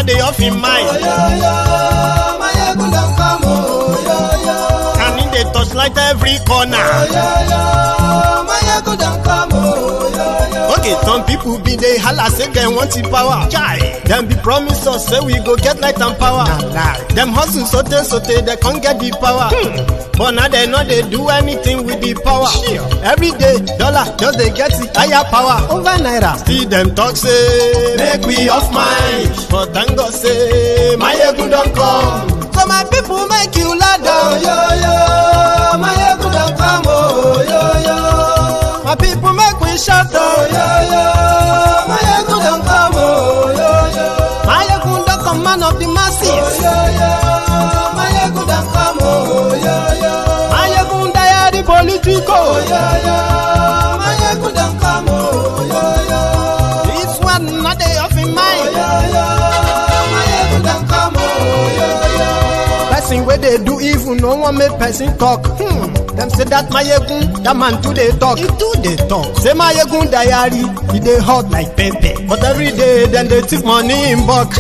not they off in mind. And in the touchlight every corner. Okay, some people be they holla say they want the power. Them be promise us say we go get light and power. Them hustle sote they can't get the power. But now they know they do anything with the power. Every day dollar just they get the higher power over naira. See them talk say make we off mind. But thank God say my ego don't come. So my people make you ladder. My ego don't come. My people make we shout. My ego don't come. My ego don't come, man of the masses. My ego don't come. My ego die the political. My ego don't come. This one not they off in mind. My ego don't come. Person where they do evil, no one make person talk. Them say that my yegun, that man too they talk. He too they talk. Say my yegun diary, he they hot like pepper. But every day then they take money in bulk.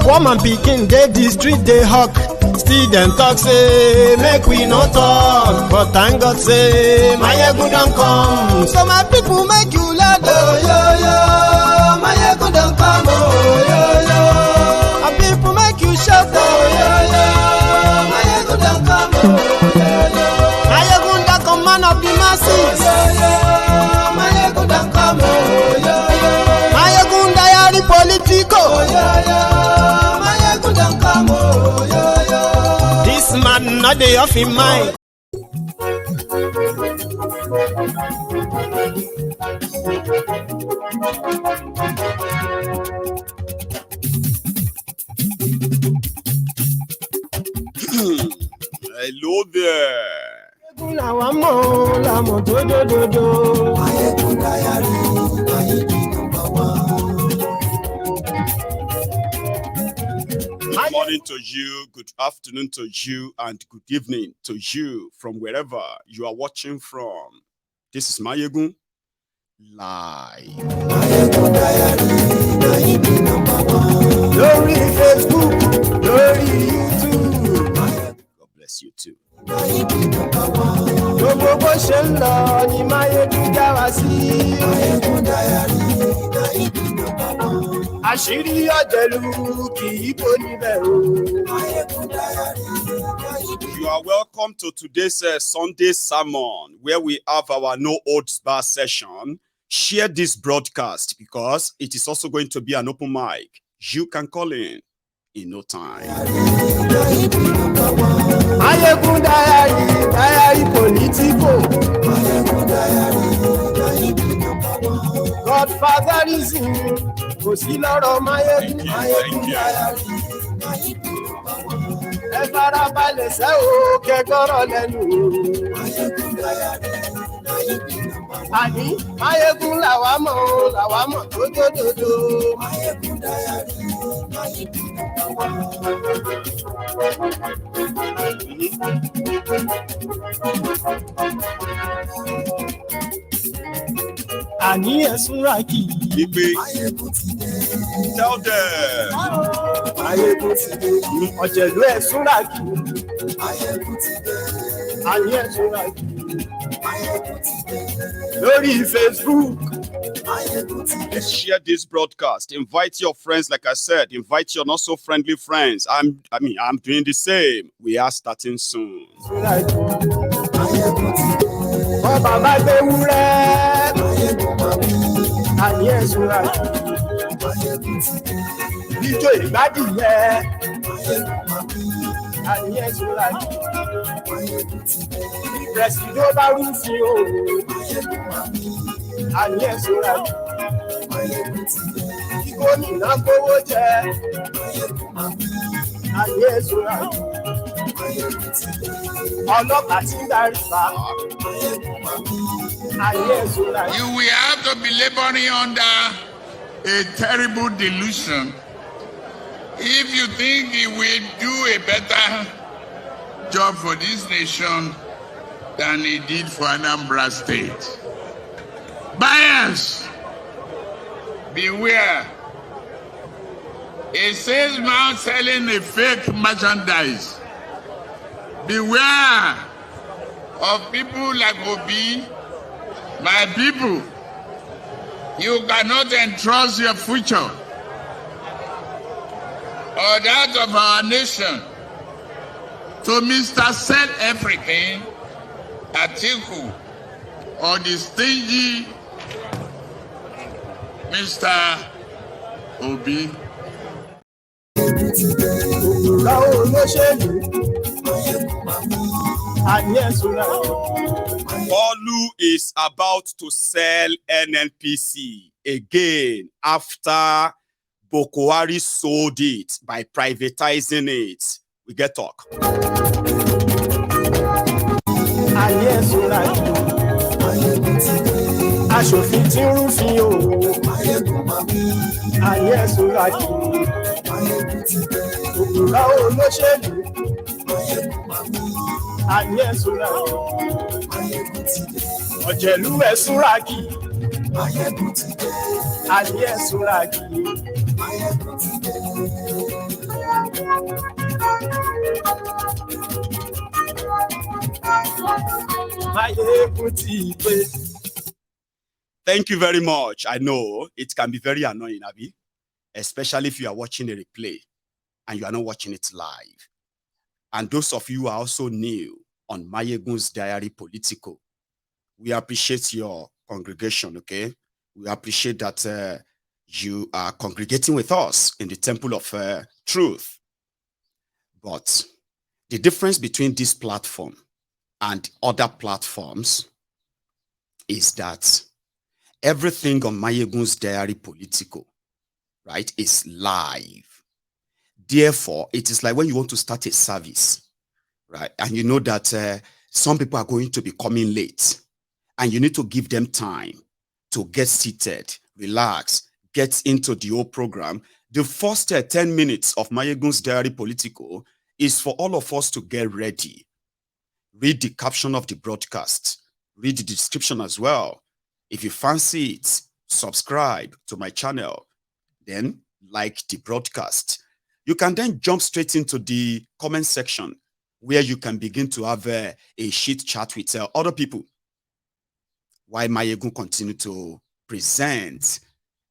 Woman picking, they the street they hawk. Still them talk say make we no talk. But thank God say my yegun don't come. So my people make you loud. My yegun don't come. My people make you shout. My yegun don't come. Man of the masses. Mayegunda ya the politico. This man not the off in mind. Hello there. Good morning to you, good afternoon to you, and good evening to you from wherever you are watching from. This is Mayegun Live. Glory Facebook, glory YouTube. God bless you too. Àṣírí ọ̀jẹ̀lú kì í bò níbẹ̀ o. You are welcome to today's Sunday sermon where we have our no holds bar session. Share this broadcast because it is also going to be an open mic. You can call in no time. Mayegun diary politico. Godfatherism kò sí lọ́rọ̀ Mayegun diary. Ẹ farabalẹ̀ sẹ́ o kẹ́gọ́rọ̀ lẹ́nu. Àní Mayegun làwa mọ̀ tó dòdòdò. Mayegun diary. Àní ẹ̀sùn ràkì. Igbe. Tell them. Mayegun ti dé. Ọ̀jẹ̀lú ẹ̀sùn ràkì. Àní ẹ̀sùn ràkì. Lórí Facebook. Let's share this broadcast. Invite your friends, like I said. Invite your not so friendly friends. I'm doing the same. We are starting soon. You will have to be laboring under a terrible delusion if you think he will do a better job for this nation than he did for Anambra State. Bias, beware. A salesman selling a fake merchandise. Beware of people like Obi. My people, you cannot entrust your future or that of our nation to Mr. Sell Everything, Atiku, or the stingy Mr. Obi. Olu is about to sell NNPC again after Buhari sold it by privatizing it. We get talk. Aṣòfin tí ń rúfin o. Ayé Sùràkì. Òpùrọ́ olóṣèlú. Ayé Sùràkì. Ọ̀jẹ̀lú ẹ̀ Sùràkì. Ayé Sùràkì. Thank you very much. I know it can be very annoying, Abi, especially if you are watching a replay and you are not watching it live. And those of you who are also new on Mayegun's Diary Political, we appreciate your congregation, okay? We appreciate that you are congregating with us in the Temple of Truth. But the difference between this platform and other platforms is that everything on Mayegun's Diary Political, right, is live. Therefore, it is like when you want to start a service, right, and you know that some people are going to be coming late, and you need to give them time to get seated, relax, get into the whole program. The first 10 minutes of Mayegun's Diary Political is for all of us to get ready. Read the caption of the broadcast. Read the description as well. If you fancy it, subscribe to my channel. Then like the broadcast. You can then jump straight into the comment section where you can begin to have a chit chat with other people. While Mayegun continue to present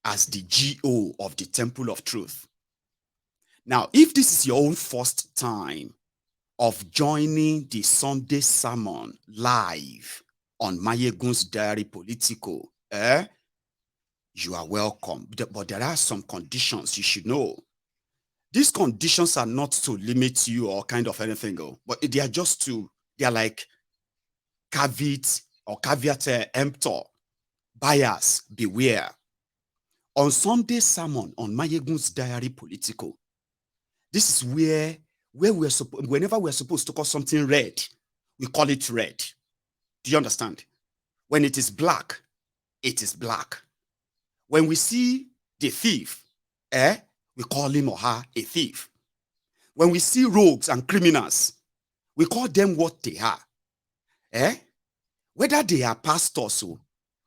as the GO of the Temple of Truth. Now, if this is your own first time of joining the Sunday sermon live on Mayegun's Diary Political, you are welcome. But there are some conditions you should know. These conditions are not to limit you or kind of anything, but they are just to, they are like caveat emptor. Buyers, beware. On Sunday sermon on Mayegun's Diary Political, this is where we're whenever we're supposed to call something red, we call it red. Do you understand? When it is black, it is black. When we see the thief, we call him or her a thief. When we see rogues and criminals, we call them what they are. Whether they are pastors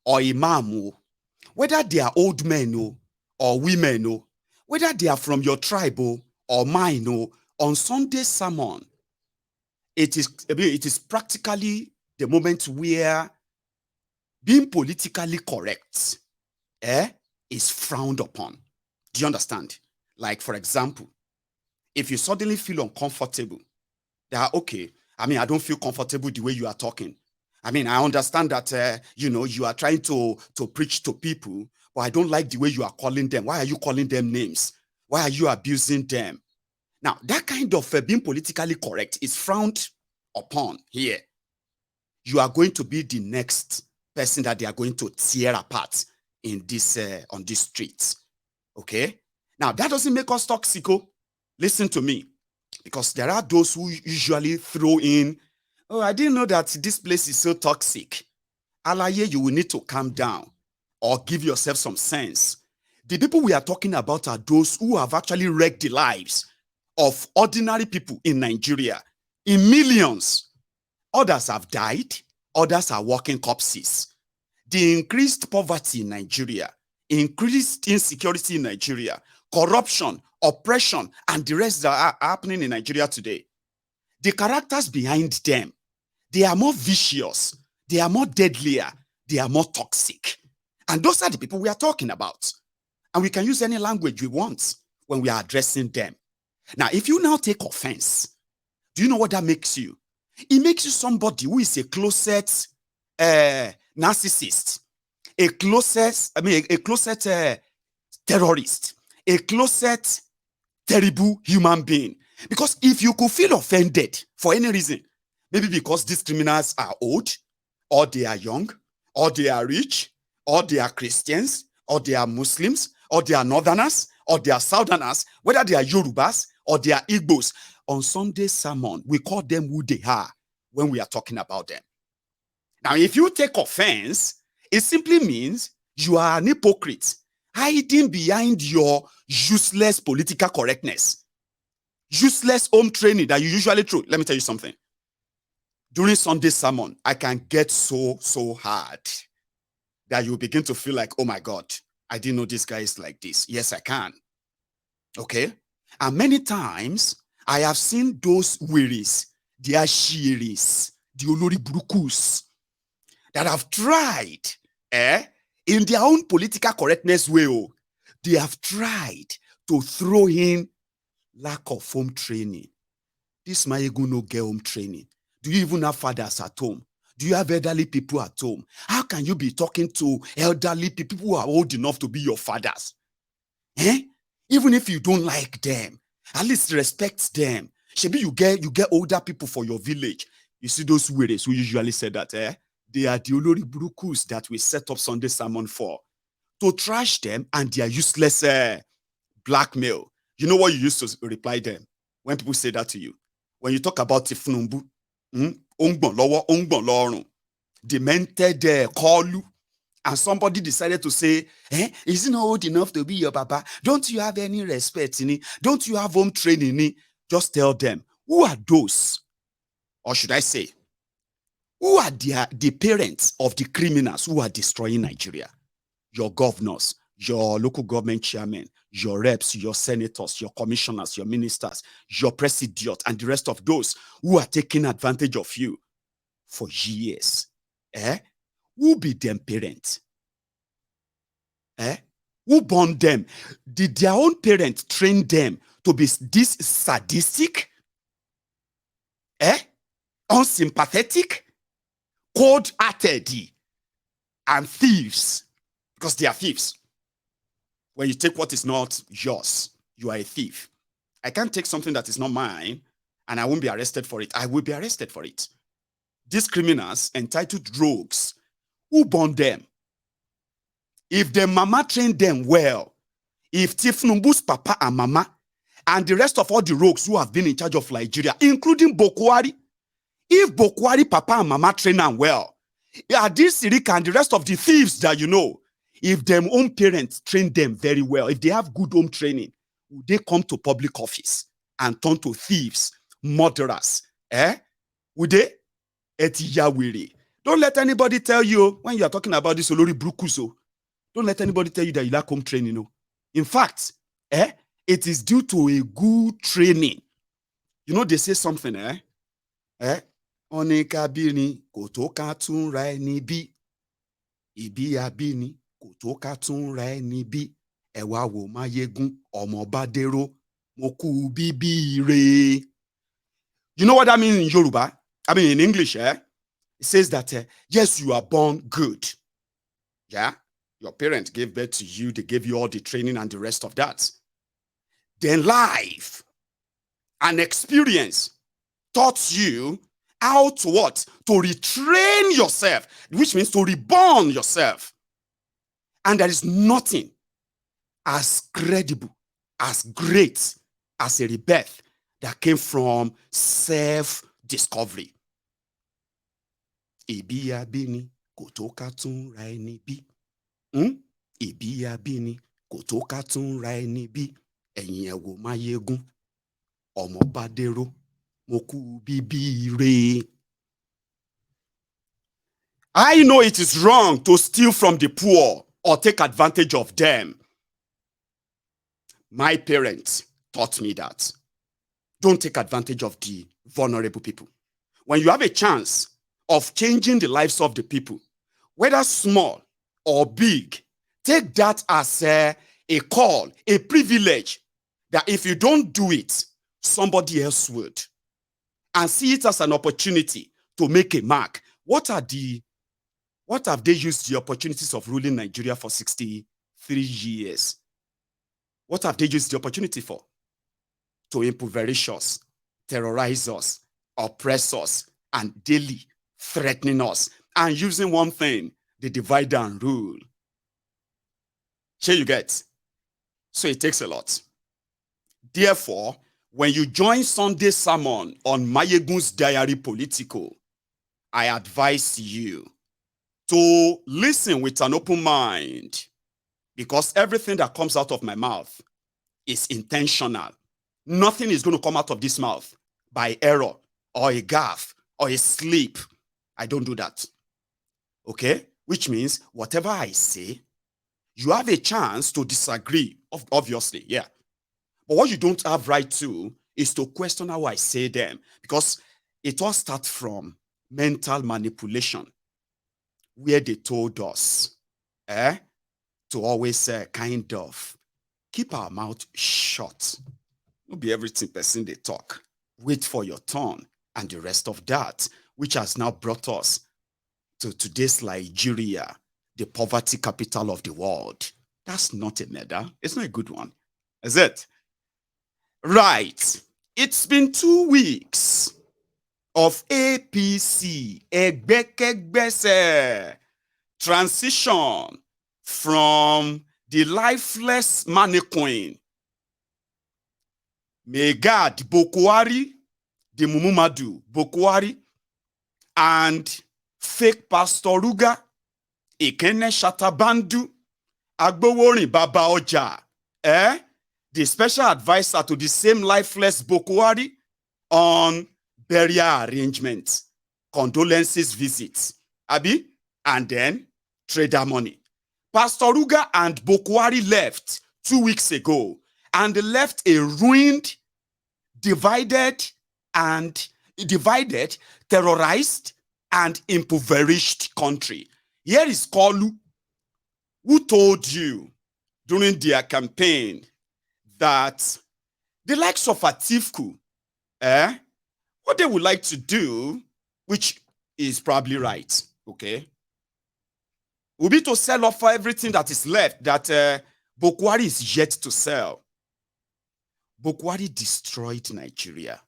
or imam, whether they are old men or women, whether they are from your tribe or mine, on Sunday sermon, it is practically the moment where being politically correct is frowned upon. Do you understand? Like, for example, if you suddenly feel uncomfortable, that okay, I mean, I don't feel comfortable the way you are talking. I mean, I understand that, you are trying to preach to people, but I don't like the way you are calling them. Why are you calling them names? Why are you abusing them? Now, that kind of being politically correct is frowned upon here. You are going to be the next person that they are going to tear apart in this on these streets. Okay? Now, that doesn't make us toxic. Listen to me. Because there are those who usually throw in, oh, I didn't know that this place is so toxic. Alaye, you will need to calm down or give yourself some sense. The people we are talking about are those who have actually wrecked the lives of ordinary people in Nigeria in millions. Others have died. Others are walking corpses. The increased poverty in Nigeria, increased insecurity in Nigeria, corruption, oppression, and the rest that are happening in Nigeria today, the characters behind them, they are more vicious, they are more deadlier, they are more toxic. And those are the people we are talking about. And we can use any language we want when we are addressing them. Now, if you now take offense, do you know what that makes you? It makes you somebody who is a closet narcissist, a closet terrorist, a closet terrible human being. Because if you could feel offended for any reason, maybe because these criminals are old, or they are young, or they are rich, or they are Christians, or they are Muslims, or they are Northerners, or they are Southerners, whether they are Yorubas or they are Igbos, on Sunday sermon, we call them who they are when we are talking about them. Now, if you take offense, it simply means you are an hypocrite, hiding behind your useless political correctness, useless home training that you usually throw. Let me tell you something. During Sunday sermon, I can get so hard that you begin to feel like, oh my God, I didn't know this guy is like this. Yes, I can. Okay? And many times, I have seen those wearies, the ashiris, the olori burukus, that have tried, in their own political correctness way, they have tried to throw in lack of home training. This Mayegu no get home training. Do you even have fathers at home? Do you have elderly people at home? How can you be talking to elderly people who are old enough to be your fathers? Even if you don't like them, at least respect them. Maybe you get older people for your village. You see those weirdos who usually say that, they are the olori burukus that we set up Sunday sermon for, to trash them and their useless blackmail. You know what you used to reply them when people say that to you? When you talk about Tinubu, demented Kolu, and somebody decided to say, is he not old enough to be your papa? Don't you have any respect? Don't you have home training? Just tell them, who are those? Or should I say, who are the parents of the criminals who are destroying Nigeria? Your governors, your local government chairmen, your reps, your senators, your commissioners, your ministers, your president, and the rest of those who are taking advantage of you for years. Who be them parents? Who born them? Did their own parents train them to be this sadistic? Unsympathetic? Cold-hearted? And thieves? Because they are thieves. When you take what is not yours, you are a thief. I can't take something that is not mine and I won't be arrested for it. I will be arrested for it. These criminals entitled rogues, who born them? If the mama trained them well, if Tinubu's papa and mama and the rest of all the rogues who have been in charge of Nigeria, including Buhari, if Buhari papa and mama train them well, this Sirika and the rest of the thieves that you know, if them own parents train them very well, if they have good home training, would they come to public office and turn to thieves, murderers? Would they? Don't let anybody tell you when you are talking about this Olori Brukuso. Don't let anybody tell you that you lack home training. In fact, it is due to a good training. You know, they say something, Oneka bini kotoka tun ra ni bi. Ibi abini kotoka tun ra ni bi. Ewa wo mayegun omo badero moku bibi re. You know what that means in Yoruba? I mean in English, It says that, yes, you are born good. Yeah? Your parents gave birth to you. They gave you all the training and the rest of that. Then life and experience taught you how to what? To retrain yourself, which means to reborn yourself. And there is nothing as credible, as great as a rebirth that came from self-discovery. Ibi abini kotoka tun ra eni bi. Ibi abini kotoka tun ra eni bi. Ẹ̀yin ẹ wò máyégún. Ọmọ badero moku bibi re. I know it is wrong to steal from the poor or take advantage of them. My parents taught me that. Don't take advantage of the vulnerable people. When you have a chance of changing the lives of the people, whether small or big, take that as a call, a privilege, that if you don't do it, somebody else would. And see it as an opportunity to make a mark. What have they used the opportunities of ruling Nigeria for 63 years? What have they used the opportunity for? To impoverish us, terrorize us, oppress us, and daily threatening us, and using one thing, the divide and rule. Here you get. So it takes a lot. Therefore, when you join Sunday sermon on Mayegun's Diary Political, I advise you to listen with an open mind, because everything that comes out of my mouth is intentional. Nothing is going to come out of this mouth by error or a gaffe or a slip. I don't do that. Okay? Which means whatever I say, you have a chance to disagree, obviously, yeah. But what you don't have right to is to question how I say them, because it all starts from mental manipulation, where they told us to always kind of keep our mouth shut. Not be everything person they talk. Wait for your turn, and the rest of that, which has now brought us to today's Nigeria, the poverty capital of the world. That's not a murder. It's not a good one, is it? Right. It's been 2 weeks of APC, Egbekegbese, transition from the lifeless mannequin, Megad Bokwari, the Mumumadu Bokwari, and fake Pastor Ruga, Ikene Shatabandu, Agboworin Baba Oja, the special advisor to the same lifeless Bokwari on burial arrangements, condolences visits, Abi, and then trader money. Pastor Ruga and Bokwari left 2 weeks ago, and they left a ruined, divided, terrorized, and impoverished country. Here is Kolu, who told you during their campaign that the likes of Atiku, what they would like to do, which is probably right, okay, will be to sell off everything that is left that Bokwari is yet to sell. Bokwari destroyed Nigeria.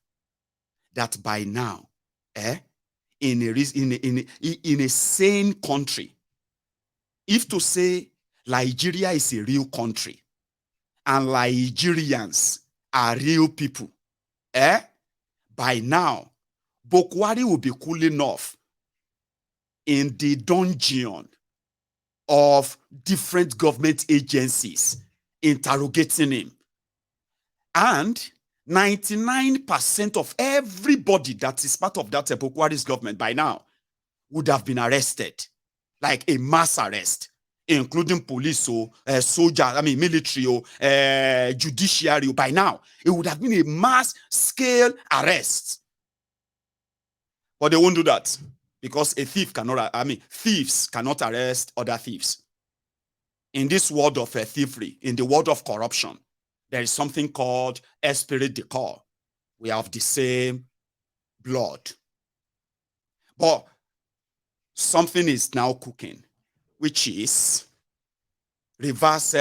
That by now, in a sane country, if to say Nigeria is a real country and Nigerians are real people, by now, Bokwari will be cooling off in the dungeon of different government agencies interrogating him. And 99% of everybody that is part of that Bokwari's government by now would have been arrested, like a mass arrest, including police, soldiers, military, judiciary. By now, it would have been a mass-scale arrest. But they won't do that, because a thief cannot, thieves cannot arrest other thieves. In this world of thievery, in the world of corruption, there is something called esprit de corps. We have the same blood. But something is now cooking, which is reverse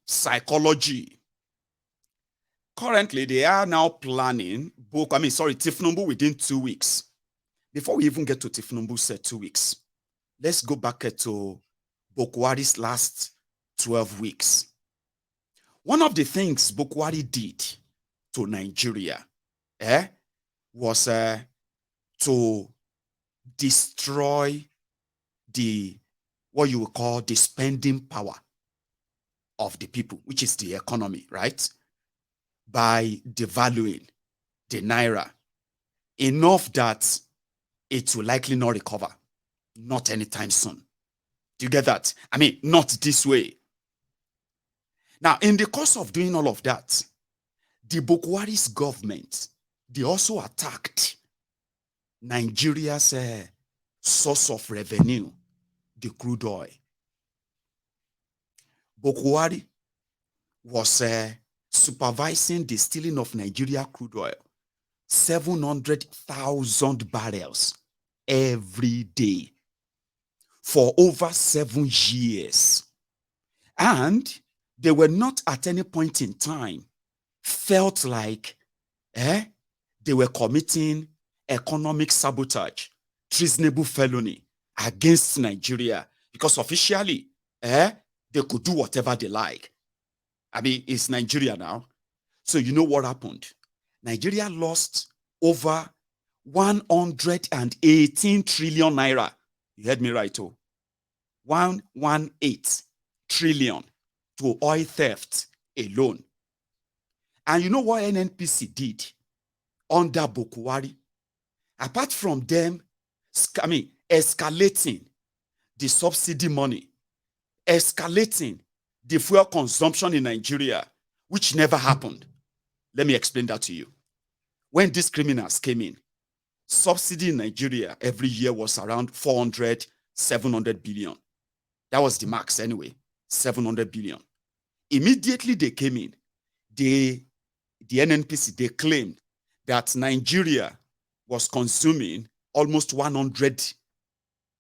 psychology. Currently, they are now planning Tinubu within 2 weeks. Before we even get to Tinubu's 2 weeks, let's go back to Bokwari's last 12 weeks. One of the things Bokwari did to Nigeria was to destroy what you would call the spending power of the people, which is the economy, right? By devaluing the naira enough that it will likely not recover, not anytime soon. Do you get that? Not this way. Now, in the course of doing all of that, the Buhari's government, they also attacked Nigeria's source of revenue, the crude oil. Buhari was supervising the stealing of Nigeria crude oil, 700,000 barrels every day for over 7 years. And they were not at any point in time felt like they were committing economic sabotage, treasonable felony against Nigeria, because officially they could do whatever they like. I mean, it's Nigeria now. So you know what happened? Nigeria lost over 118 trillion naira. You heard me right, oh. 118 trillion to oil theft alone. And you know what NNPC did under Buhari? Apart from them, escalating the subsidy money, escalating the fuel consumption in Nigeria, which never happened. Let me explain that to you. When these criminals came in, subsidy in Nigeria every year was around 400, 700 billion. That was the max anyway, 700 billion. Immediately they came in, the NNPC, they claimed that Nigeria was consuming almost 100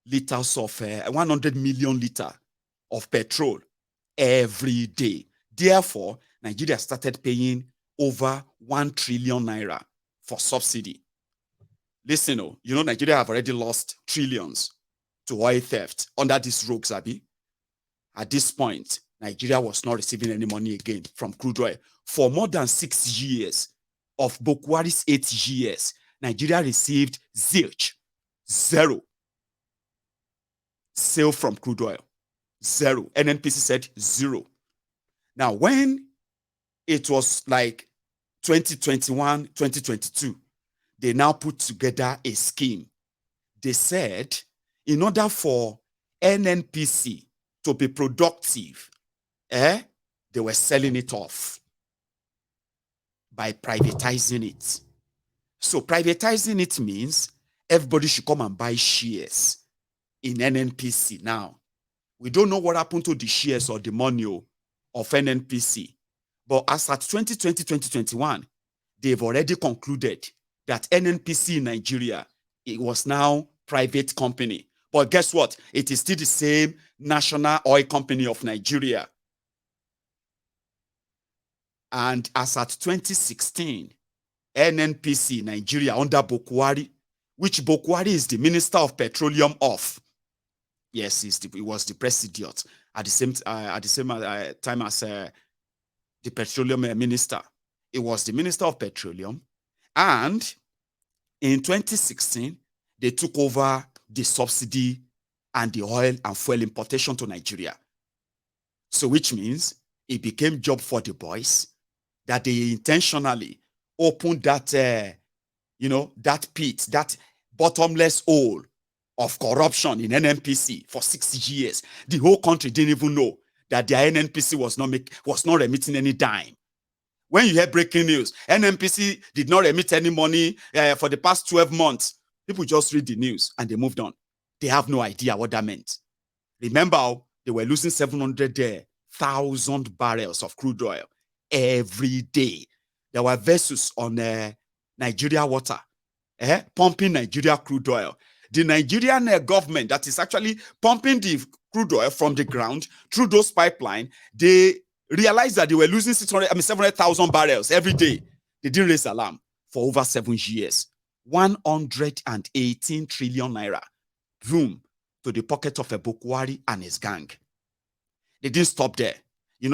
liters of 100 million liters of petrol every day. Therefore, Nigeria started paying over 1 trillion naira for subsidy. Listen, you know Nigeria have already lost trillions to oil theft under this rogue Zabi. At this point, Nigeria was not receiving any money again from crude oil. For more than 6 years of Buhari's 8 years, Nigeria received zero sale from crude oil. Zero. NNPC said zero. Now, when it was like 2021, 2022, they now put together a scheme. They said, in order for NNPC to be productive, they were selling it off by privatizing it. So privatizing it means everybody should come and buy shares in NNPC. Now, we don't know what happened to the shares or the money of NNPC. But as at 2020, 2021, they've already concluded that NNPC in Nigeria, it was now private company. But guess what? It is still the same National Oil Company of Nigeria. And as at 2016, NNPC Nigeria under Buhari, which Buhari is the Minister of Petroleum of. Yes, he was the president at the same time as the petroleum minister. It was the Minister of Petroleum. And in 2016, they took over the subsidy and the oil and fuel importation to Nigeria. So which means it became job for the boys that they intentionally opened that, that pit, that bottomless hole of corruption in NNPC for 6 years. The whole country didn't even know that their NNPC was not remitting any dime. When you hear breaking news, NNPC did not remit any money for the past 12 months. People just read the news and they moved on. They have no idea what that meant. Remember, they were losing 700,000 barrels of crude oil every day. There were vessels on Nigeria water, pumping Nigeria crude oil. The Nigerian government that is actually pumping the crude oil from the ground through those pipelines, they realized that they were losing 700,000 barrels every day. They didn't raise alarm for over 7 years. 118 trillion naira room to the pocket of a Buhari and his gang. They didn't stop there.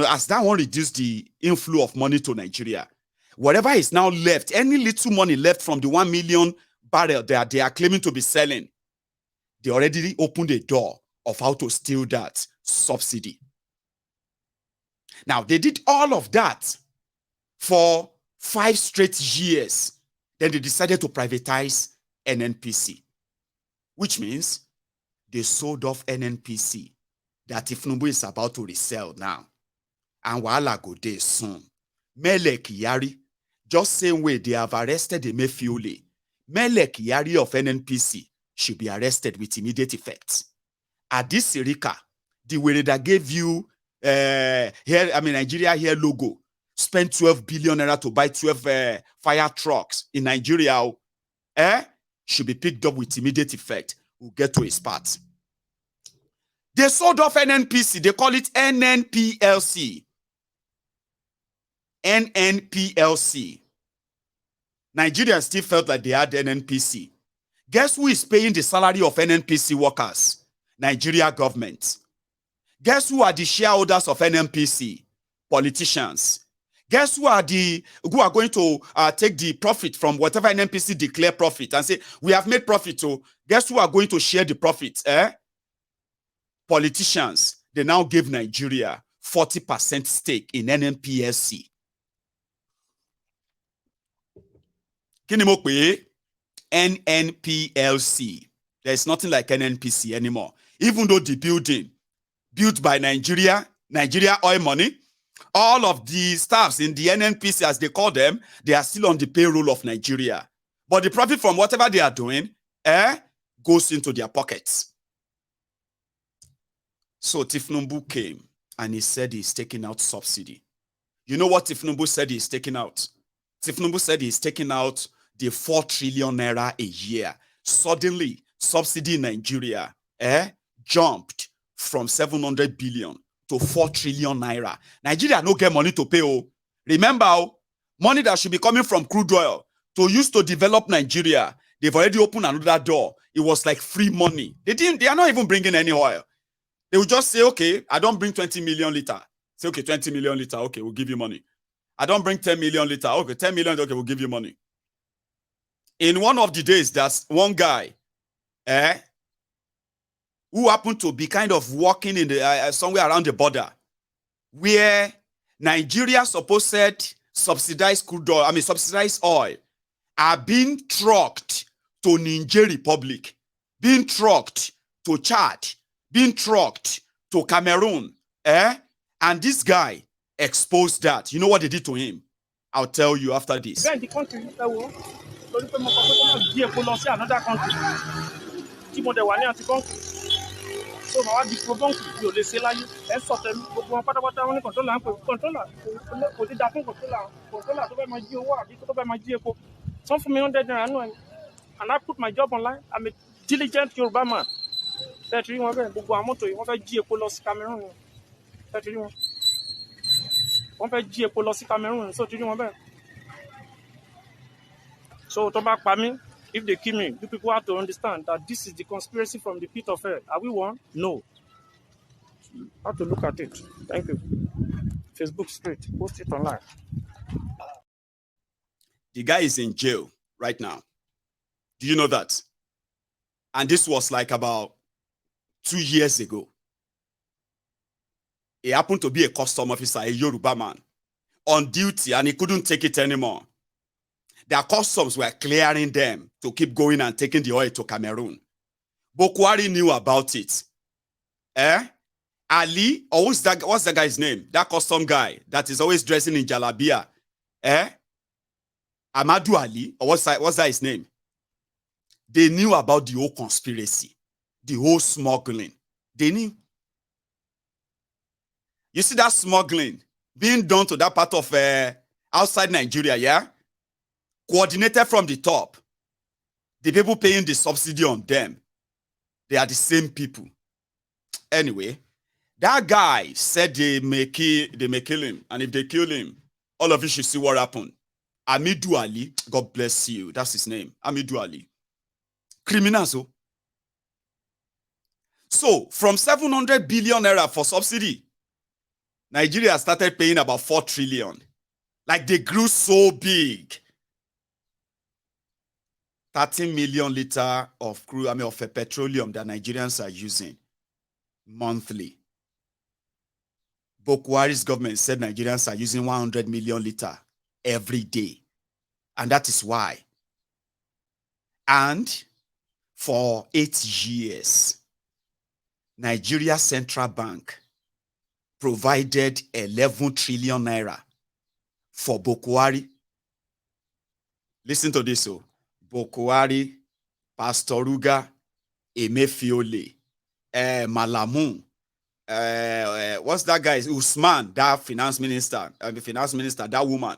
As that one reduced the inflow of money to Nigeria, whatever is now left, any little money left from the 1 million barrel that they are claiming to be selling, they already opened a door of how to steal that subsidy. Now, they did all of that for 5 straight years. Then they decided to privatize NNPC, which means they sold off NNPC that Tinubu is about to resell now. and wahala go dey soon. Mele Kyari, just same way they have arrested Emefiole, Mele Kyari of NNPC should be arrested with immediate effect. Adi Sirika, the way that gave you Nigeria here logo, spent 12 billion naira to buy 12 fire trucks in Nigeria, should be picked up with immediate effect. We'll get to his part. They sold off NNPC. They call it NNPLC. NNPLC. Nigerians still felt like they had NNPC. Guess who is paying the salary of NNPC workers? Nigeria government. Guess who are the shareholders of NNPC? Politicians. Guess who are going to take the profit from whatever NNPC declare profit and say, we have made profit. So guess who are going to share the profit? Politicians. They now give Nigeria 40% stake in NNPLC. NNPLC. There's nothing like NNPC anymore. Even though the building built by Nigeria oil money, all of the staffs in the NNPC, as they call them, they are still on the payroll of Nigeria. But the profit from whatever they are doing goes into their pockets. So Tinubu came and he said he's taking out subsidy. You know what Tinubu said he's taking out? Tinubu said he's taking out the 4 trillion naira a year. Suddenly, subsidy in Nigeria jumped from 700 billion to 4 trillion naira. Nigeria no get money to pay. Remember, money that should be coming from crude oil to use to develop Nigeria. They've already opened another door. It was like free money. They are not even bringing any oil. They will just say, okay, I don't bring 20 million liter. Say, okay, 20 million liter. Okay, we'll give you money. I don't bring 10 million liter. Okay, 10 million. Okay, we'll give you money. In one of the days, there's one guy who happened to be kind of walking in the somewhere around the border where Nigeria supposed subsidized crude oil, subsidized oil, are being trucked to Niger Republic, being trucked to Chad, being trucked to Cameroon. And this guy exposed that. You know what they did to him? I'll tell you after this. So my wife diploma you lè ṣe láyé ẹ sọ tẹ̀mí gbogbo wọn pátápátá wọn ní controller ń pè controller kò ti dá fún controller tó fẹ́ máa jí owó àbí tó fẹ́ máa jí epo sọ fún mi 100 naira nù ẹ̀ and I put my job online. I'm a diligent Yoruba man. Tẹ́tìrí wọn bẹ́ẹ̀ gbogbo àwọn mọ́tò yìí wọ́n fẹ́ jí epo lọ sí Cameroon ni tẹ́tìrí wọn wọ́n fẹ́ jí epo lọ sí Cameroon so tẹ́tìrí wọn bẹ́ẹ̀ so tó bá pa mí. If they kill me, you people have to understand that this is the conspiracy from the pit of hell. Are we one? No. You have to look at it. Thank you. Facebook straight. Post it online. The guy is in jail right now. Do you know that? And this was like about 2 years ago. He happened to be a custom officer, a Yoruba man, on duty, and he couldn't take it anymore. Their customs were clearing them to keep going and taking the oil to Cameroon. Buhari knew about it. Ali, or what's the guy's name? That custom guy that is always dressing in jalabia. Amadu Ali, or what's that his name? They knew about the whole conspiracy, the whole smuggling. They knew. You see that smuggling being done to that part of outside Nigeria, yeah? Coordinated from the top. The people paying the subsidy on them, they are the same people. Anyway, that guy said they may kill him. And if they kill him, all of you should see what happened. Amidu Ali, God bless you. That's his name. Amidu Ali. Criminals. So, from 700 billion naira for subsidy, Nigeria started paying about 4 trillion. Like they grew so big. 13 million liter of crude, of petroleum that Nigerians are using monthly. Buhari's government said Nigerians are using 100 million liter every day. And that is why. And for 8 years, Nigeria Central Bank provided 11 trillion naira for Buhari. Listen to this, oh. Buhari, Pastor Ruga, Emefiole, Malamu, what's that guy? Usman, that finance minister, that woman,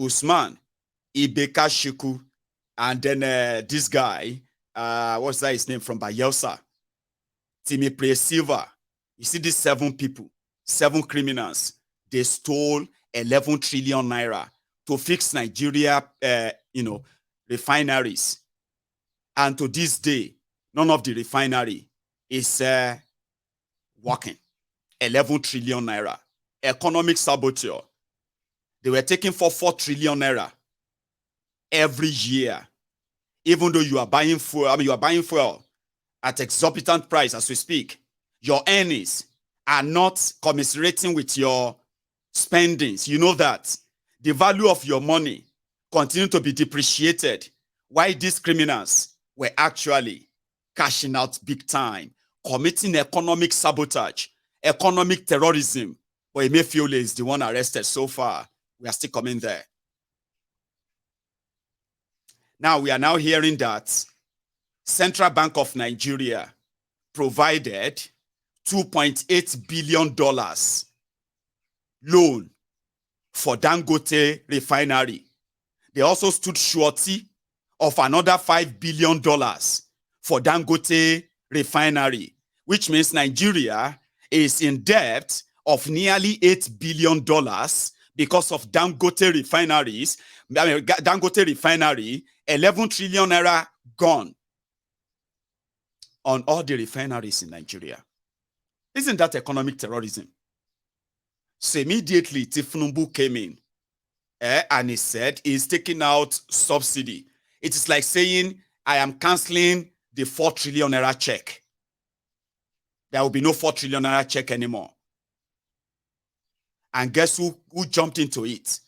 Usman, Ibeka Shiku, and then this guy, what's that his name from Bayelsa? Timi Silva. You see these 7 people, 7 criminals, they stole 11 trillion naira to fix Nigeria, refineries. And to this day, none of the refinery is working. 11 trillion naira. Economic saboteur. They were taking for 4 trillion naira every year. Even though you are buying fuel, at exorbitant price as we speak, your earnings are not commiserating with your spendings. You know that the value of your money continue to be depreciated. Why these criminals were actually cashing out big time, committing economic sabotage, economic terrorism. But Emefiole is the one arrested so far. We are still coming there. Now we are now hearing that Central Bank of Nigeria provided $2.8 billion loan for Dangote refinery. They also stood surety of another $5 billion for Dangote refinery, which means Nigeria is in debt of nearly $8 billion because of Dangote refineries. Dangote refinery, 11 trillion naira gone on all the refineries in Nigeria. Isn't that economic terrorism? So immediately Tinubu came in and he said he's taking out subsidy. It is like saying, I am canceling the 4 trillion naira check. There will be no 4 trillion naira check anymore. And guess who jumped into it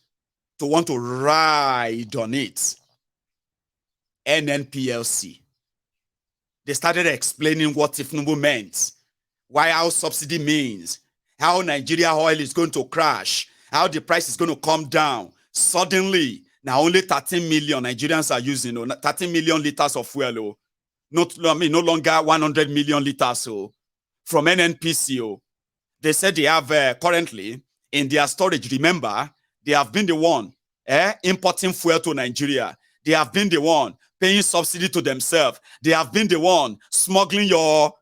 to want to ride on it? NNPC. They started explaining what Tinubu meant, why our subsidy means, how Nigeria oil is going to crash, how the price is going to come down. Suddenly, now only 13 million Nigerians are using 13 million liters of fuel. No longer 100 million liters from NNPC. They said they have currently in their storage. Remember, they have been the one importing fuel to Nigeria. They have been the one paying subsidy to themselves. They have been the one smuggling your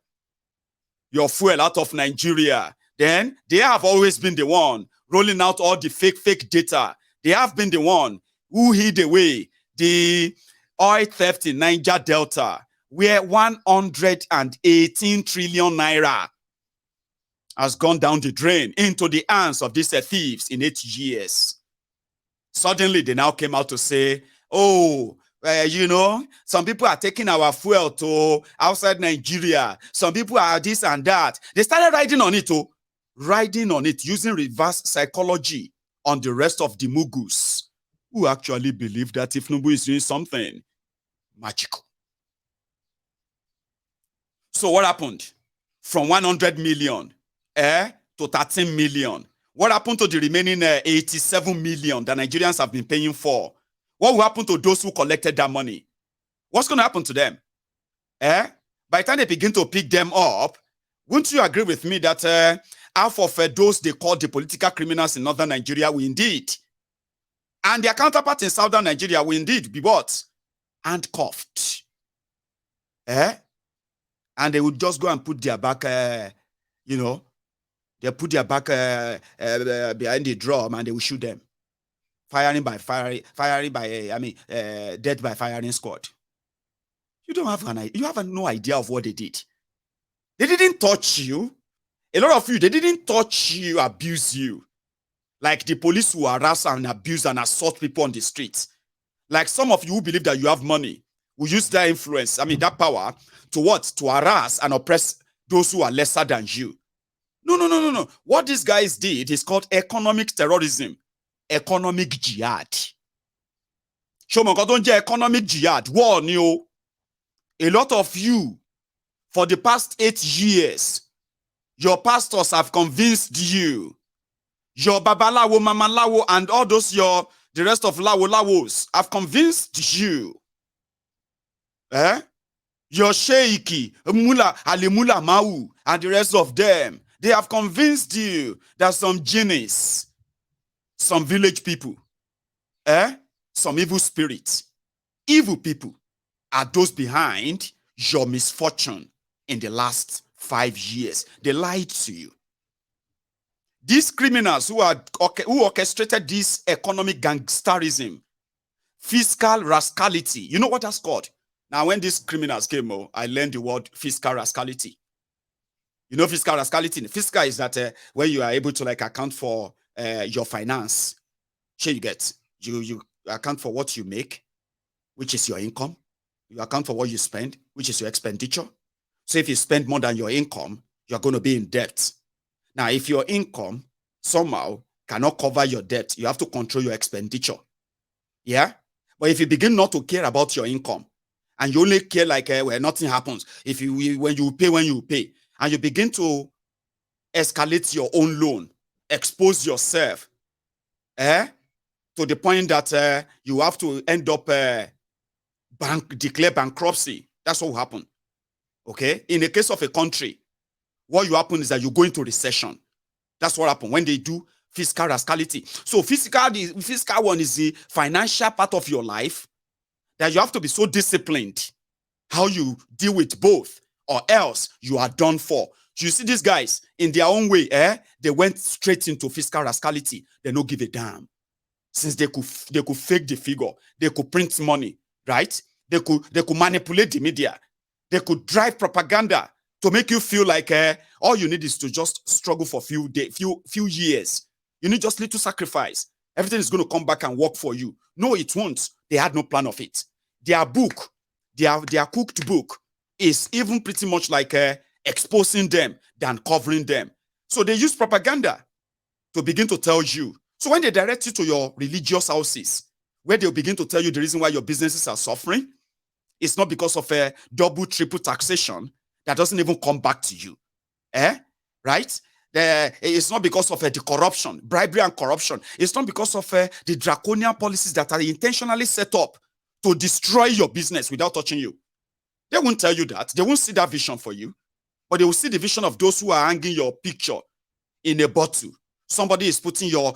fuel out of Nigeria. Then they have always been the one rolling out all the fake data. They have been the one who hid away the oil theft in Niger Delta, where 118 trillion naira has gone down the drain into the hands of these thieves in 8 years. Suddenly, they now came out to say, some people are taking our fuel to outside Nigeria. Some people are this and that. They started riding on it, using reverse psychology on the rest of the Mugus, who actually believe that if Tinubu is doing something magical. So what happened? From 100 million to 13 million. What happened to the remaining 87 million that Nigerians have been paying for? What will happen to those who collected that money? What's going to happen to them? By the time they begin to pick them up, wouldn't you agree with me that half of those they call the political criminals in northern Nigeria will indeed, and their counterparts in southern Nigeria will indeed be what? Handcuffed. And they would just go and put their back, they put their back behind the drum and they will shoot them. Death by firing squad. You have no idea of what they did. They didn't touch you. A lot of you, they didn't touch you, abuse you. Like the police who harass and abuse and assault people on the streets. Like some of you who believe that you have money, who use that influence, that power, to what? To harass and oppress those who are lesser than you. No. What these guys did is called economic terrorism. Economic jihad. Economic jihad. War, a lot of you, for the past 8 years, Your pastors have convinced you. Your babalawo, mamalawo, and all those the rest of lawos have convinced you. Your sheiki, mula, alimula mau, and the rest of them, they have convinced you that some genies, some village people, some evil spirits, evil people are those behind your misfortune in the last 5 years. They lied to you. These criminals who orchestrated this economic gangsterism, fiscal rascality, you know what that's called? Now, when these criminals came, I learned the word fiscal rascality. You know fiscal rascality? Fiscal is that when you are able to account for your finance. Sure, you get. You account for what you make, which is your income. You account for what you spend, which is your expenditure. So if you spend more than your income, you're going to be in debt. Now, if your income somehow cannot cover your debt, you have to control your expenditure. Yeah? But if you begin not to care about your income, and you only care where nothing happens, when you pay, and you begin to escalate your own loan, expose yourself, to the point that you have to end up declare bankruptcy. That's what will happen. Okay? In the case of a country, what will happen is that you go into recession. That's what happens when they do fiscal rascality. So the fiscal one is the financial part of your life that you have to be so disciplined how you deal with both, or else you are done for. You see these guys in their own way, they went straight into fiscal rascality. They don't give a damn. Since they could fake the figure, they could print money, right? They could manipulate the media. They could drive propaganda to make you feel like all you need is to just struggle for few years. You need just little sacrifice. Everything is going to come back and work for you. No, it won't. They had no plan of it. Their book, their cooked book, is even pretty much like exposing them than covering them. So they use propaganda to begin to tell you. So when they direct you to your religious houses, where they'll begin to tell you the reason why your businesses are suffering, it's not because of a double, triple taxation that doesn't even come back to you. Right? It's not because of the corruption, bribery and corruption. It's not because of the draconian policies that are intentionally set up to destroy your business without touching you. They won't tell you that. They won't see that vision for you. But they will see the vision of those who are hanging your picture in a bottle. Somebody is putting your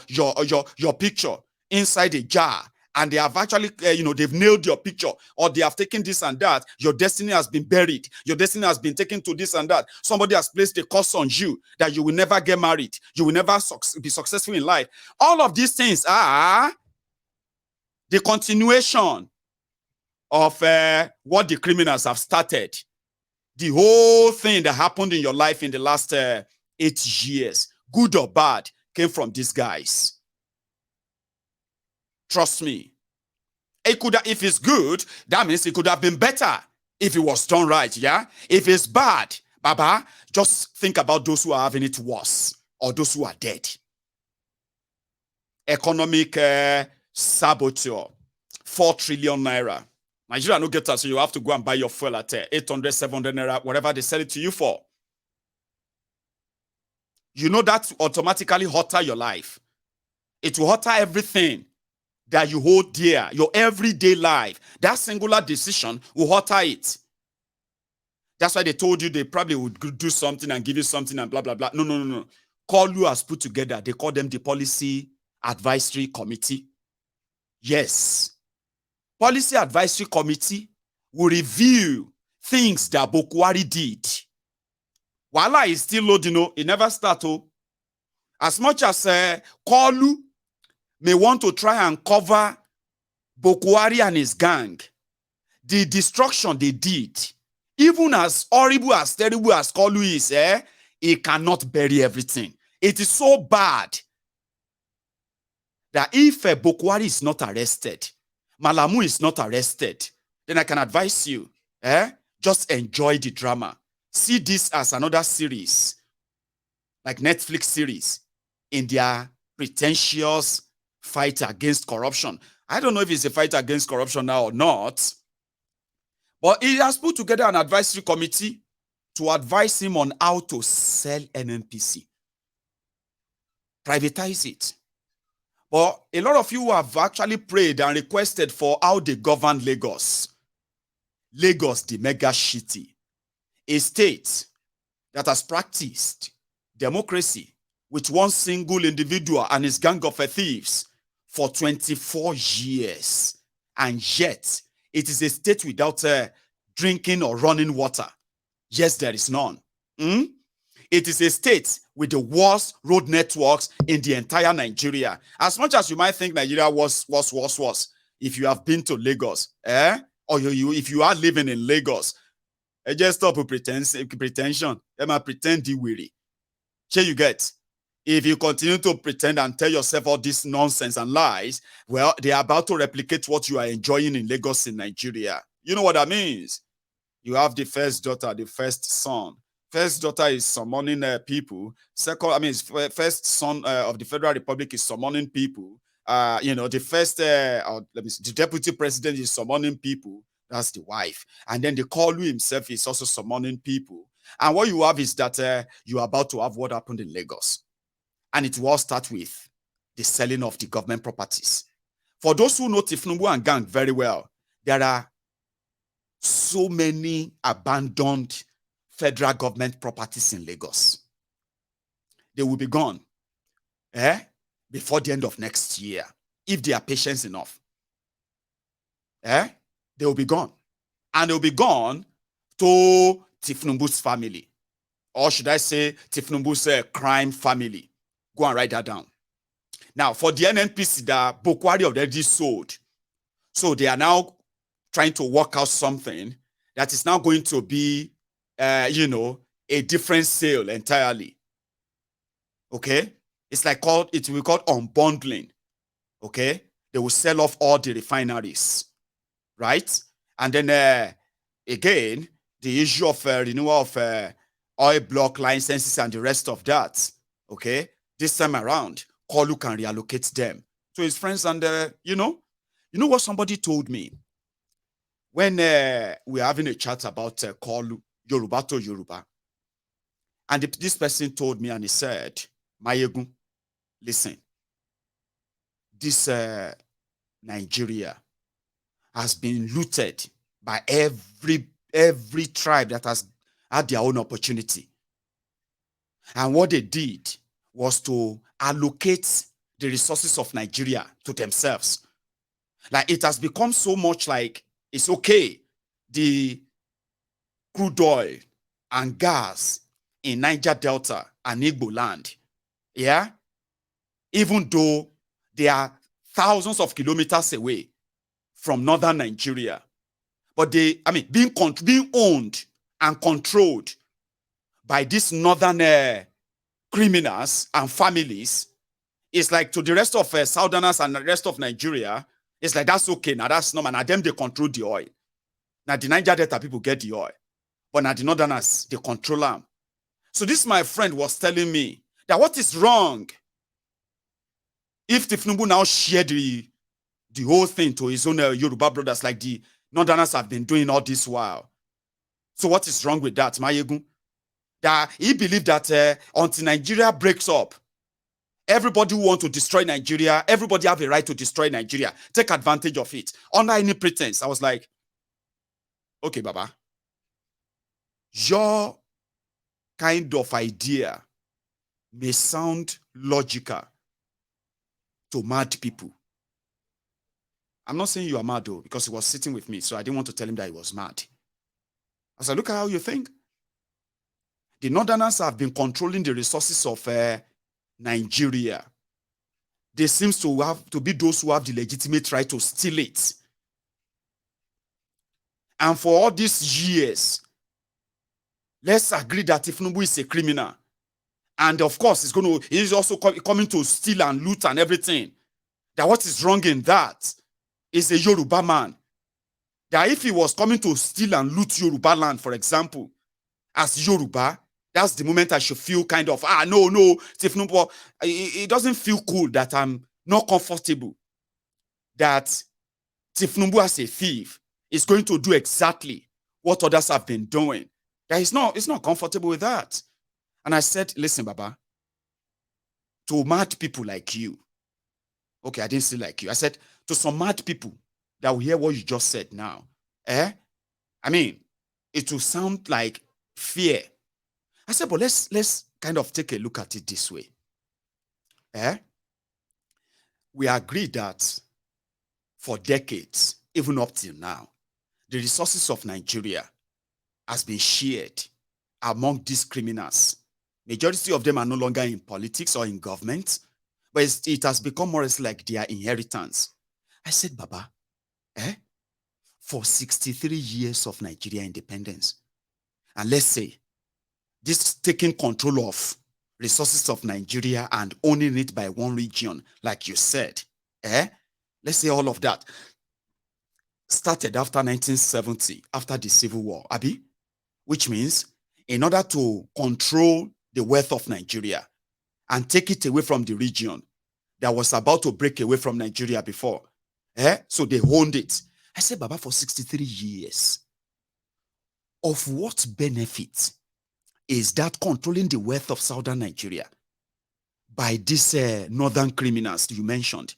picture inside a jar, and they have actually, they've nailed your picture, or they have taken this and that. Your destiny has been buried. Your destiny has been taken to this and that. Somebody has placed a curse on you that you will never get married. You will never be successful in life. All of these things are the continuation of what the criminals have started. The whole thing that happened in your life in the last 8 years, good or bad, came from these guys. Trust me. If it's good, that means it could have been better if it was done right, yeah? If it's bad, Baba, just think about those who are having it worse, or those who are dead. Economic saboteur, 4 trillion naira. Nigeria no get that, so you have to go and buy your fuel at 800, 700 naira, whatever they sell it to you for. You know that automatically alter your life. It will alter everything that you hold dear, your everyday life. That singular decision will alter it. That's why they told you they probably would do something and give you something and blah, blah, blah. No. Kolu has put together, they call them the Policy Advisory Committee. Yes. Policy Advisory Committee will review things that Buhari did. Wala is still loading, it never started. As much as Kolu may want to try and cover Buhari and his gang, the destruction they did, even as horrible, as terrible as Kolu is, it cannot bury everything. It is so bad that if Buhari is not arrested, Malamu is not arrested, then I can advise you, just enjoy the drama. See this as another series, like Netflix series, in their pretentious fight against corruption. I don't know if it's a fight against corruption now or not, but he has put together an advisory committee to advise him on how to sell NNPC, privatize it. But a lot of you have actually prayed and requested for how they govern Lagos. Lagos, the mega city, a state that has practiced democracy with one single individual and his gang of thieves for 24 years. And yet, it is a state without drinking or running water. Yes, there is none. It is a state with the worst road networks in the entire Nigeria. As much as you might think Nigeria was, if you have been to Lagos, or if you are living in Lagos, just stop with pretension. Pretend you weary. Here you get. If you continue to pretend and tell yourself all this nonsense and lies, well, they are about to replicate what you are enjoying in Lagos in Nigeria. You know what that means? You have the first daughter, the first son. First daughter is summoning people. Second, first son of the Federal Republic is summoning people. The first, the deputy president is summoning people. That's the wife. And then the Kalu himself is also summoning people. And what you have is that you are about to have what happened in Lagos. And it will all start with the selling of the government properties. For those who know Tinubu and gang very well, there are so many abandoned federal government properties in Lagos. They will be gone before the end of next year, if they are patient enough. They will be gone. And they will be gone to Tinubu's family. Or should I say Tinubu's crime family. Go and write that down. Now, for the NNPC that Buhari already sold, so they are now trying to work out something that is now going to be, a different sale entirely. Okay? It will be called unbundling. Okay? They will sell off all the refineries. Right? And then, again, the issue of renewal of oil block licenses and the rest of that. Okay? This time around, Kalu can reallocate them to his friends. And, you know what somebody told me? When we are having a chat about Kalu, Yoruba to Yoruba. And this person told me, and he said, Mayegun, listen, this Nigeria has been looted by every tribe that has had their own opportunity. And what they did was to allocate the resources of Nigeria to themselves. Like, it has become so much like, it's okay, the crude oil and gas in Niger Delta and Igbo land, even though they are thousands of kilometers away from northern Nigeria, but being owned and controlled by these northern criminals and families, is like to the rest of Southerners and the rest of Nigeria, it's like, that's okay, now that's normal, now them they control the oil. Now the Niger Delta people get the oil, but now the Northerners, they control them. So this, my friend, was telling me that what is wrong if Tinubu now share the whole thing to his own Yoruba brothers, like the Northerners have been doing all this while. So what is wrong with that, Mayegun? That he believed that until Nigeria breaks up, everybody who wants to destroy Nigeria, everybody have a right to destroy Nigeria, take advantage of it, under any pretense. I was like, okay, Baba, your kind of idea may sound logical to mad people. I'm not saying you are mad, though, because he was sitting with me, so I didn't want to tell him that he was mad. I said, look at how you think. The Northerners have been controlling the resources of Nigeria. They seem to be those who have the legitimate right to steal it. And for all these years, let's agree that Tinubu is a criminal. And of course, he's also coming to steal and loot and everything. That what is wrong in that is a Yoruba man. That if he was coming to steal and loot Yoruba land, for example, as Yoruba, that's the moment I should feel kind of, no, Tinubu, it doesn't feel cool that I'm not comfortable that Tinubu as a thief is going to do exactly what others have been doing. That is not comfortable with that. And I said, listen, Baba, to mad people like you, okay, I didn't say like you. I said, to some mad people that will hear what you just said now, I mean, it will sound like fear. I said, but let's kind of take a look at it this way. We agree that for decades, even up till now, the resources of Nigeria has been shared among these criminals. Majority of them are no longer in politics or in government, but it has become more or less like their inheritance. I said, Baba, for 63 years of Nigeria independence, and let's say this taking control of resources of Nigeria and owning it by one region, like you said, let's say all of that started after 1970, after the Civil War, Abi, which means in order to control the wealth of Nigeria and take it away from the region that was about to break away from Nigeria before, so they owned it. I said, Baba, for 63 years, of what benefit is that controlling the wealth of southern Nigeria by these northern criminals you mentioned?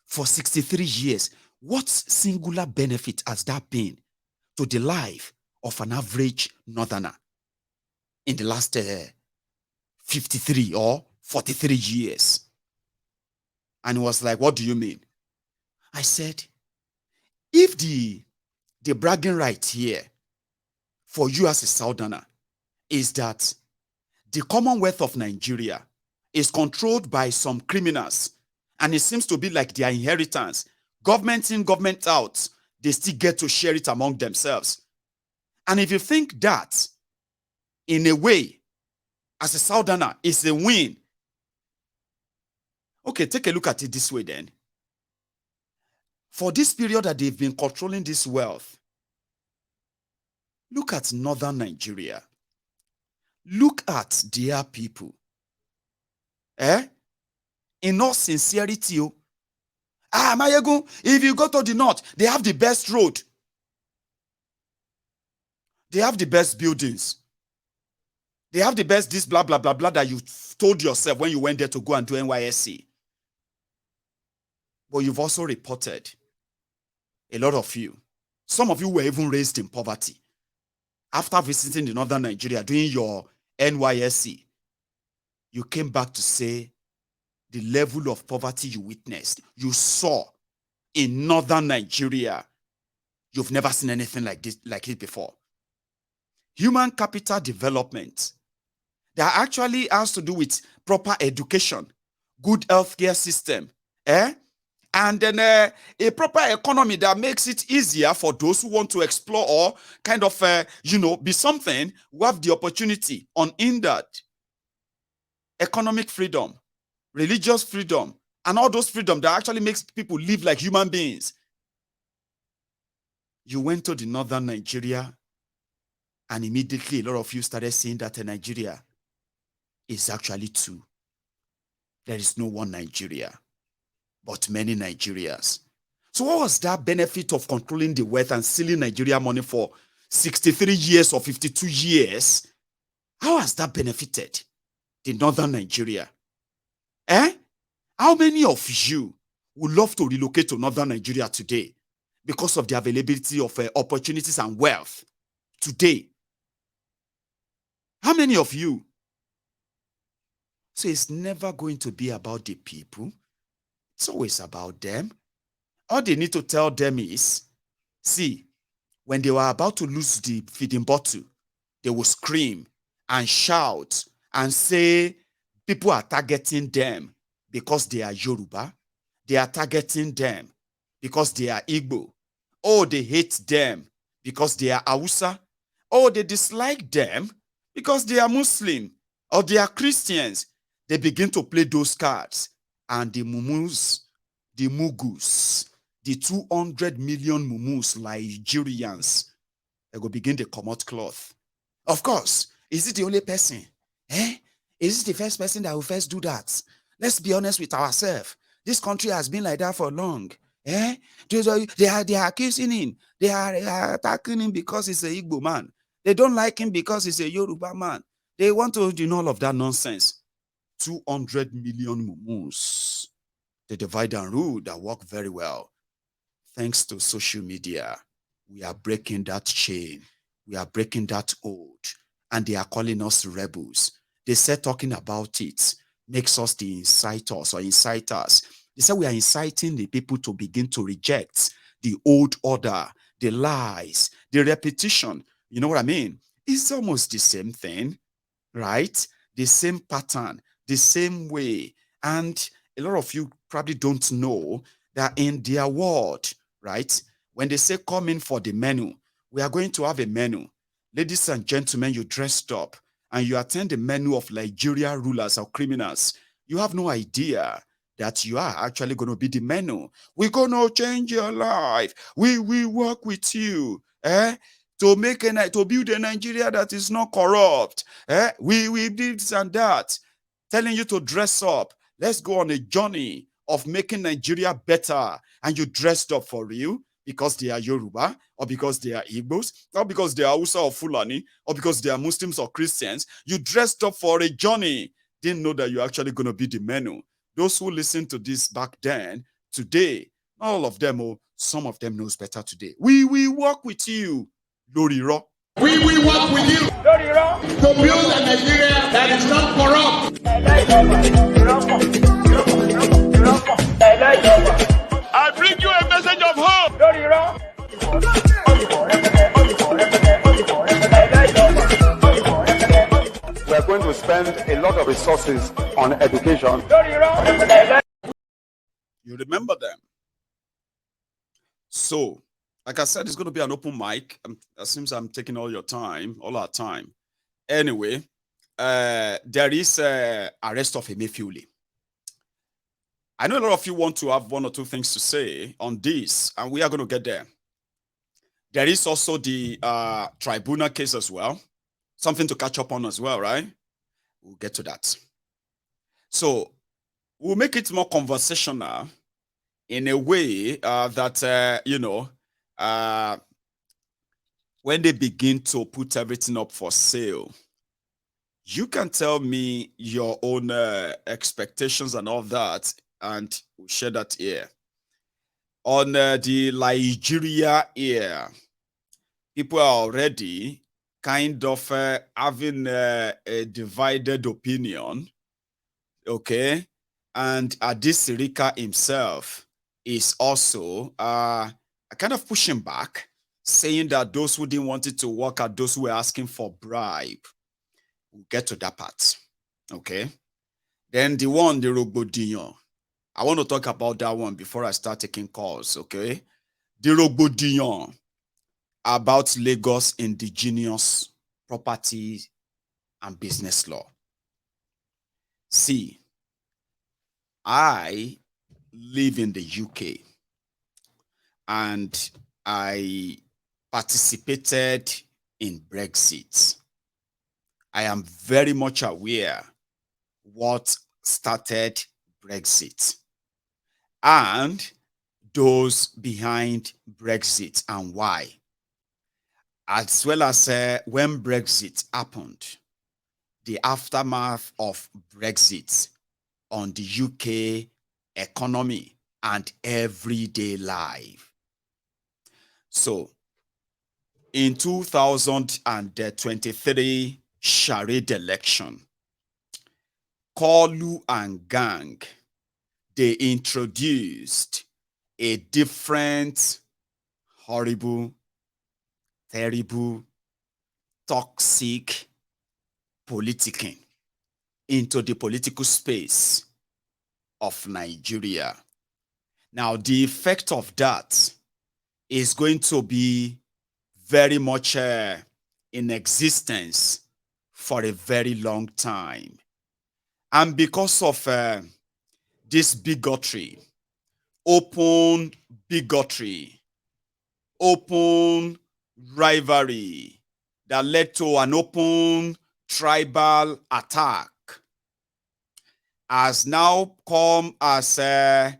For 63 years, what singular benefit has that been to the life of an average northerner in the last 53 or 43 years? And he was like, what do you mean? I said, if the bragging right here for you as a southerner is that the Commonwealth of Nigeria is controlled by some criminals, and it seems to be like their inheritance, government in, government out, they still get to share it among themselves. And if you think that, in a way, as a southerner, is a win, okay, take a look at it this way then. For this period that they've been controlling this wealth, look at northern Nigeria. Look at their people. In all sincerity, Mayegun, if you go to the north, they have the best road. They have the best buildings. They have the best this blah, blah, blah, blah that you told yourself when you went there to go and do NYSC. But you've also reported, a lot of you, some of you were even raised in poverty. After visiting the northern Nigeria, doing your NYSC, you came back to say the level of poverty you witnessed, you saw in northern Nigeria, you've never seen anything like this, like it before. Human capital development that actually has to do with proper education, good healthcare system, and then a proper economy that makes it easier for those who want to explore or kind of, be something who have the opportunity unhindered. Economic freedom, religious freedom, and all those freedom that actually makes people live like human beings. You went to the northern Nigeria, and immediately a lot of you started seeing that Nigeria is actually two. There is no one Nigeria, but many Nigerias. So what was that benefit of controlling the wealth and stealing Nigeria money for 63 years or 52 years? How has that benefited the northern Nigeria? How many of you would love to relocate to northern Nigeria today because of the availability of opportunities and wealth today? How many of you? So it's never going to be about the people. It's always about them. All they need to tell them is, see, when they were about to lose the feeding bottle, they will scream and shout and say, people are targeting them because they are Yoruba. They are targeting them because they are Igbo. Oh, they hate them because they are Hausa. Oh, they dislike them because they are Muslim or they are Christians. They begin to play those cards. And the mumus, the mugus, the 200 million mumus Nigerians, they go begin to come out cloth. Of course, is it the only person? Is it the first person that will first do that? Let's be honest with ourselves. This country has been like that for long. They are accusing him. They are attacking him because he's a Igbo man. They don't like him because he's a Yoruba man. They want to do all of that nonsense. 200 million mumus. The divide and rule that work very well. Thanks to social media, we are breaking that chain. We are breaking that oath. And they are calling us rebels. They said talking about it makes us the incitors or inciters. They said we are inciting the people to begin to reject the old order, the lies, the repetition. You know what I mean? It's almost the same thing, right? The same pattern, the same way. And a lot of you probably don't know that in their world, right? When they say come in for the menu, we are going to have a menu. Ladies and gentlemen, you dressed up and you attend the menu of Nigeria rulers or criminals. You have no idea that you are actually going to be the menu. We're going to change your life. We work with you. To build a Nigeria that is not corrupt. We did this and that. Telling you to dress up. Let's go on a journey of making Nigeria better. And you dressed up for real because they are Yoruba, or because they are Igbos, or because they are Hausa or Fulani, or because they are Muslims or Christians. You dressed up for a journey. Didn't know that you're actually going to be the menu. Those who listened to this back then, today, all of them, some of them knows better today. We work with you. Loriro. We will work with you to build a Nigeria that is not corrupt. I bring you a message of hope. We are going to spend a lot of resources on education. You remember them. So, like I said, it's going to be an open mic. It seems I'm taking all our time. Anyway, there is arrest of Emefiele. I know a lot of you want to have one or two things to say on this, and we are going to get there. There is also the tribunal case as well. Something to catch up on as well, right? We'll get to that. So, we'll make it more conversational in a way that, when they begin to put everything up for sale, you can tell me your own expectations and all that, and we'll share that here. On the Nigeria here, people are already kind of having a divided opinion, okay? And Adis Sirika himself is also kind of pushing back, saying that those who didn't want it to work are those who were asking for bribe. We'll get to that part, okay? Then the Rogbodiyan. I want to talk about that one before I start taking calls, okay? The Rogbodiyan about Lagos indigenous property and business law. See, I live in the UK and I participated in Brexit. I am very much aware what started Brexit and those behind Brexit and why, as well as when Brexit happened, the aftermath of Brexit on the UK economy and everyday life. So, in 2023 charade election, Kolu and gang, they introduced a different, horrible, terrible, toxic politicking into the political space of Nigeria. Now, the effect of that is going to be very much in existence for a very long time. And because of this bigotry, open bigotry, open rivalry that led to an open tribal attack, has now come as a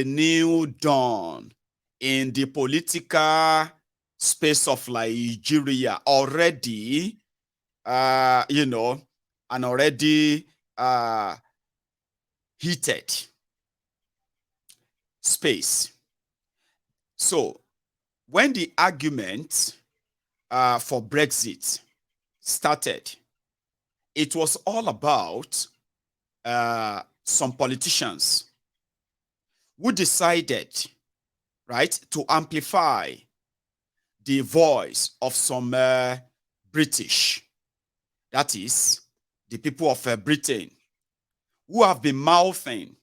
new dawn in the political space of Nigeria already, and already heated space. So when the argument for Brexit started, it was all about some politicians who decided, right, to amplify the voice of some British, that is, the people of Britain, who have been mouthing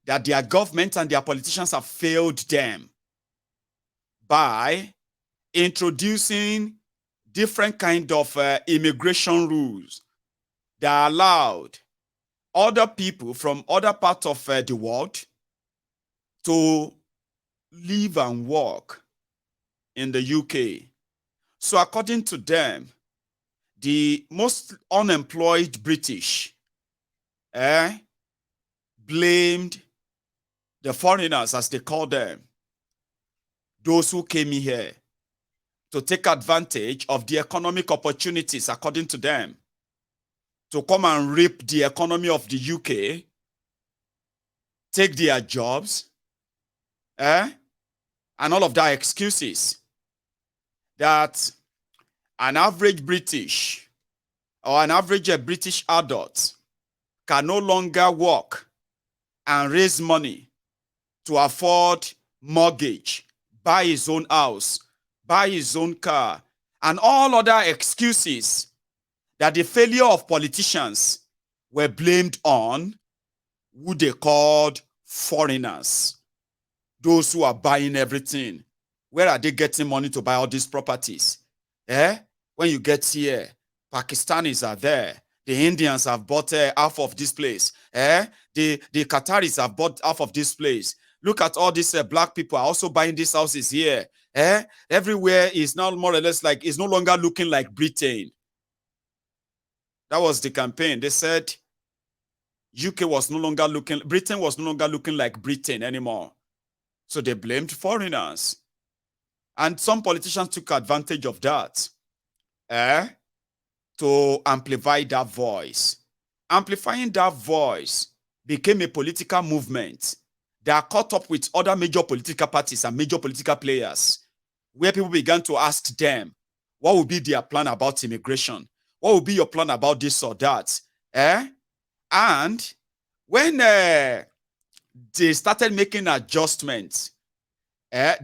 that their government and their politicians have failed them by introducing different kind of immigration rules that allowed other people from other parts of the world to live and work in the UK. So according to them, the most unemployed British blamed the foreigners, as they call them, those who came here to take advantage of the economic opportunities, according to them, to come and rape the economy of the UK, take their jobs, and all of that excuses that an average British or an average British adult can no longer work and raise money to afford mortgage, buy his own house, buy his own car, and all other excuses that the failure of politicians were blamed on who they called foreigners. Those who are buying everything. Where are they getting money to buy all these properties? When you get here, Pakistanis are there. The Indians have bought half of this place. The Qataris have bought half of this place. Look at all these black people are also buying these houses here. Everywhere is now more or less like, it's no longer looking like Britain. That was the campaign. They said Britain was no longer looking like Britain anymore. So they blamed foreigners. And some politicians took advantage of that to amplify that voice. Amplifying that voice became a political movement that caught up with other major political parties and major political players, where people began to ask them, what would be their plan about immigration? What would be your plan about this or that? And when they started making adjustments,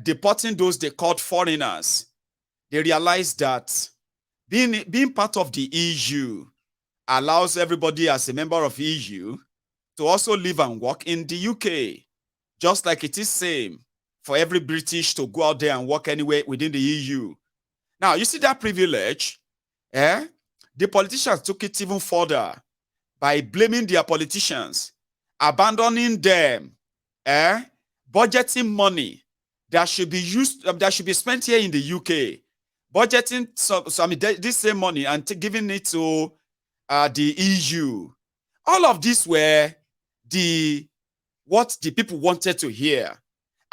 deporting those they called foreigners, they realized that being part of the EU allows everybody as a member of EU to also live and work in the UK, just like it is same for every British to go out there and work anywhere within the EU. Now, you see that privilege? The politicians took it even further by blaming their politicians, abandoning them, budgeting money that should be used, that should be spent here in the UK, budgeting this same money and giving it to the EU. All of this were what the people wanted to hear,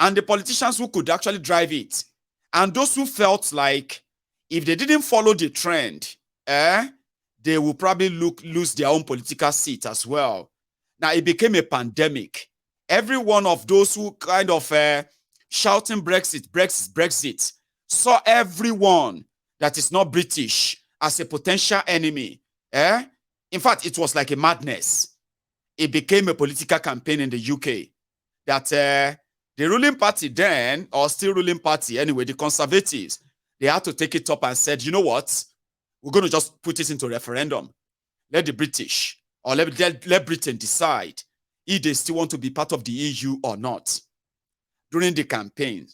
and the politicians who could actually drive it, and those who felt like if they didn't follow the trend, they will probably lose their own political seat as well. Now it became a pandemic. Every one of those who kind of shouting Brexit, Brexit, Brexit, saw everyone that is not British as a potential enemy. In fact, it was like a madness. It became a political campaign in the UK that the ruling party then, or still ruling party anyway, the Conservatives, they had to take it up and said, you know what? We're going to just put it into referendum. Let the British, or let Britain decide if they still want to be part of the EU or not. During the campaign,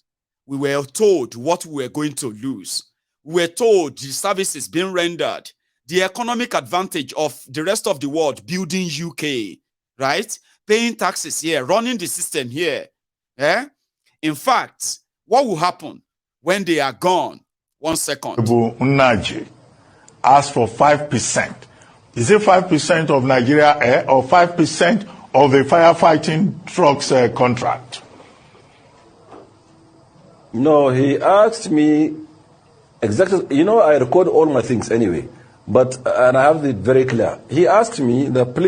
we were told what we were going to lose. We were told the services being rendered, the economic advantage of the rest of the world building UK, right? Paying taxes here, running the system here. In fact, what will happen when they are gone? 1 second. Unaji asked for 5%. Is it 5% of Nigeria Air or 5% of the firefighting trucks contract? No, he asked me Exactly. You know, I record all my things anyway, but and I have it very clear. He asked me, please